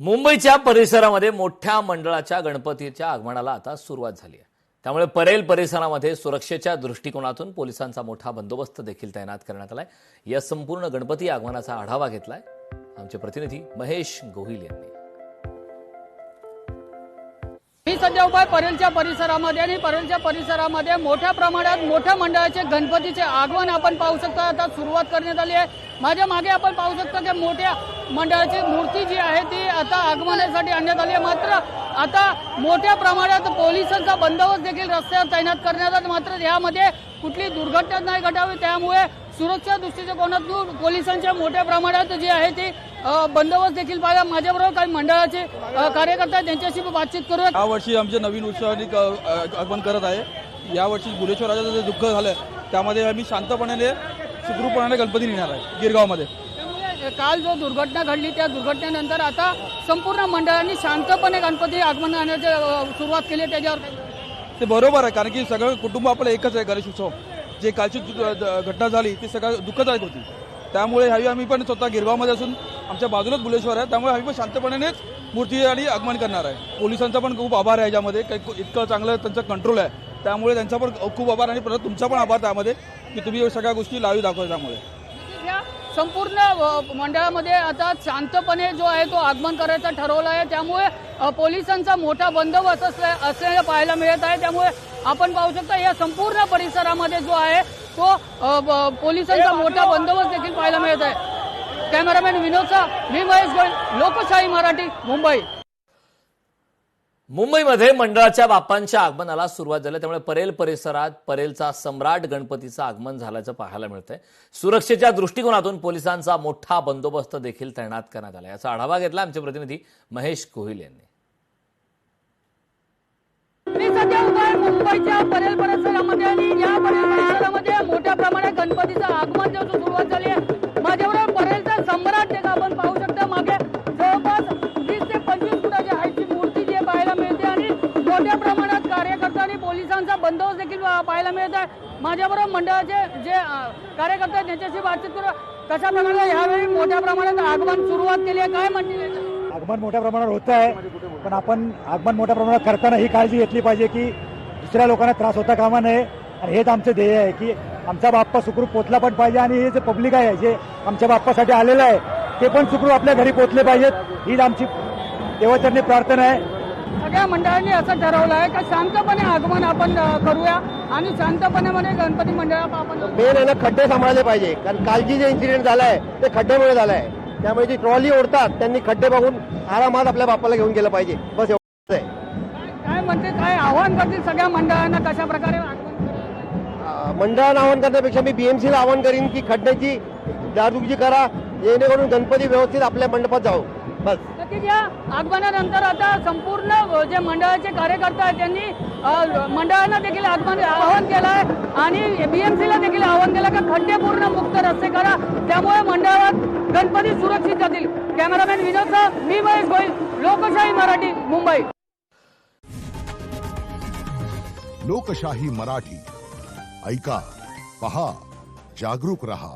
मुंबईच्या परिसरामध्ये मोठ्या मंडळाच्या गणपतीच्या आगमनाला आता सुरुवात झाली आहे। त्यामुळे परेल परिसरामध्ये सुरक्षेच्या दृष्टिकोनातून पोलिसांचा मोठा बंदोबस्त देखील तैनात करण्यात आलाय। या संपूर्ण गणपती आगमनाचा आढावा घेतलाय आमचे प्रतिनिधी महेश गोहिल यांनी। मी सध्या उभा परेलच्या परिसरामध्ये आणि परेलच्या परिसरामध्ये मोठ्या प्रमाणात मोठ्या मंडळाचे गणपतीचे आगमन आपण पाहू शकता। आता सुरुवात करण्यात आली आहे। माझ्या मागे आपण पाहू शकता की मोठ्या मंडळाची मूर्ती जी आहे ती आता आगमनासाठी आणण्यात आली आहे। मात्र आता मोठ्या प्रमाणात पोलिसांचा बंदोबस्त देखील रस्त्यावर तैनात करण्यात आला। मात्र यामध्ये कुठली दुर्घटना नाही घडावी त्यामुळे सुरक्षा दृष्टिकोनातून पोलिसांच्या मोठ्या प्रमाणात जी आहे ती बंदोबस्त देखील पाहिला। माझ्याबरोबर काही मंडळाचे कार्यकर्ते आहेत, त्यांच्याशी बातचीत करूया। यावर्षी आमचे नवीन उत्सवाने आगमन करत आहे। यावर्षी बुलेश्वराचं जे दुःख झालं त्यामध्ये आम्ही शांतपणे सुखरूपपणे गणपती नेणार आहे गिरगावमध्ये। काल जो दुर्घटना घडली त्या दुर्घटनेनंतर आता संपूर्ण मंडळांनी शांतपणे गणपती आगमन आणण्याची सुरुवात केली। त्याच्यावर ते बरोबर आहे, कारण की सगळं कुटुंब आपलं एकच आहे। गणेश उत्सव जे कालची घटना झाली ती सगळं दुःखदायक होती। त्यामुळे ह्यावेळी आम्ही पण स्वतः गिरगावमध्ये असून आमच्या बाजूलाच बुलेश्वर आहे, त्यामुळे आम्ही पण शांतपणेच मूर्ती आणि आगमन करणार आहे। पोलिसांचा पण खूप आभार आहे याच्यामध्ये, इतकं चांगलं त्यांचं कंट्रोल आहे, त्यामुळे त्यांचा पण खूप आभार आणि परत तुमचा पण आभार त्यामध्ये की तुम्ही सगळ्या गोष्टी लाईव्ह दाखवता। त्यामुळे संपूर्ण मंडळामध्ये आता शांतपणे जो आहे तो आगमन करायचं ठरवलं आहे। त्यामुळे पोलिसांचा मोठा बंदोबस्त असलेला पाहायला मिळत आहे। त्यामुळे आपण पाहू शकता या संपूर्ण परिसरामध्ये जो आहे तो पोलिसांचा मोठा बंदोबस्त देखील पाहायला मिळत आहे। कॅमेरामॅन विनोदचा मी महेश गोयल, लोकशाही मराठी, मुंबई। मुंबईमध्ये मंडळाच्या बाप्पांच्या आगमनाला सुरुवात झाली, त्यामुळे परेल परिसरात परेलचा सम्राट गणपतीचं आगमन झाल्याचं पाहायला मिळतंय। सुरक्षेच्या दृष्टिकोनातून पोलिसांचा मोठा बंदोबस्त देखील तैनात करण्यात आला। याचा आढावा घेतला आमचे प्रतिनिधी महेश गोहिल यांनी। मी सध्या उभा आहे मुंबईच्या परेल परिसरामध्ये आणि या परेल परिसरामध्ये मोठ्या प्रमाणात गणपतीचं आगमन जो सुरुवात झाली आहे। माझ्याबरोबर परेलचा सम्राट देखील आपण पाहू शकता। मागे जवळपास 20 ते 25 फुटाच्या हाईटची मूर्ती जी पाहायला मिळते आणि मोठ्या प्रमाणात कार्यकर्ता आणि पोलिसांचा बंदोबस्त देखील पाहायला मिळत आहे। माझ्याबरोबर मंडळाचे जे कार्यकर्ते आहेत त्यांच्याशी बातचीत करू। कशा प्रकारे यावेळी मोठ्या प्रमाणात आगमन सुरुवात केली आहे, काय म्हणतील? आगमन मोठ्या प्रमाणात होत आहे, पण आपण आगमन मोठ्या प्रमाणात करताना ही काळजी घेतली पाहिजे की दुसऱ्या लोकांना त्रास होता कामा नये। आणि हेच आमचं ध्येय आहे की आमचा बाप्पा सुखरूप पोचला पण पाहिजे आणि हे जे पब्लिक आहे जे आमच्या बाप्पासाठी आलेलं आहे ते पण सुखरूप आपल्या घरी पोचले पाहिजेत, हीच आमची देवचरणी प्रार्थना आहे। सगळ्या मंडळांनी असं ठरवलं आहे की शांतपणे आगमन आपण करूया आणि शांतपणे गणपती मंडळात आपण मेन आहे ना खड्डे सांभाळले पाहिजे, कारण कालची जे इन्सिडेंट झालाय ते खड्ड्यामुळे झालाय। त्यामुळे जी ट्रॉली ओढतात त्यांनी खड्डे बघून आरामात आपल्या बाप्पाला घेऊन गेलं पाहिजे, बस एवढंच आहे। काय म्हणते, काय आव्हान करतील सगळ्या मंडळांना कशा प्रकारे मंडळानं आवाहन करण्यापेक्षा मी बीएमसीला आवाहन करीन की खड्ड्याची जागृती करा, जेणेकरून गणपती व्यवस्थित आपल्या मंडपात जाऊ, बस। नक्कीच या आगमनानंतर आता संपूर्ण जे मंडळाचे कार्यकर्ते आहेत त्यांनी मंडळांना देखील आवाहन केलं आहे आणि बीएमसीला देखील आवाहन केलं की खड्डे पूर्ण मुक्त रस्ते करा, त्यामुळे मंडळात गणपती सुरक्षित जातील। कॅमेरामॅन विनोदचा मी महेश गोयल, लोकशाही मराठी, मुंबई। लोकशाही मराठी ऐका, पहा, जागरूक रहा।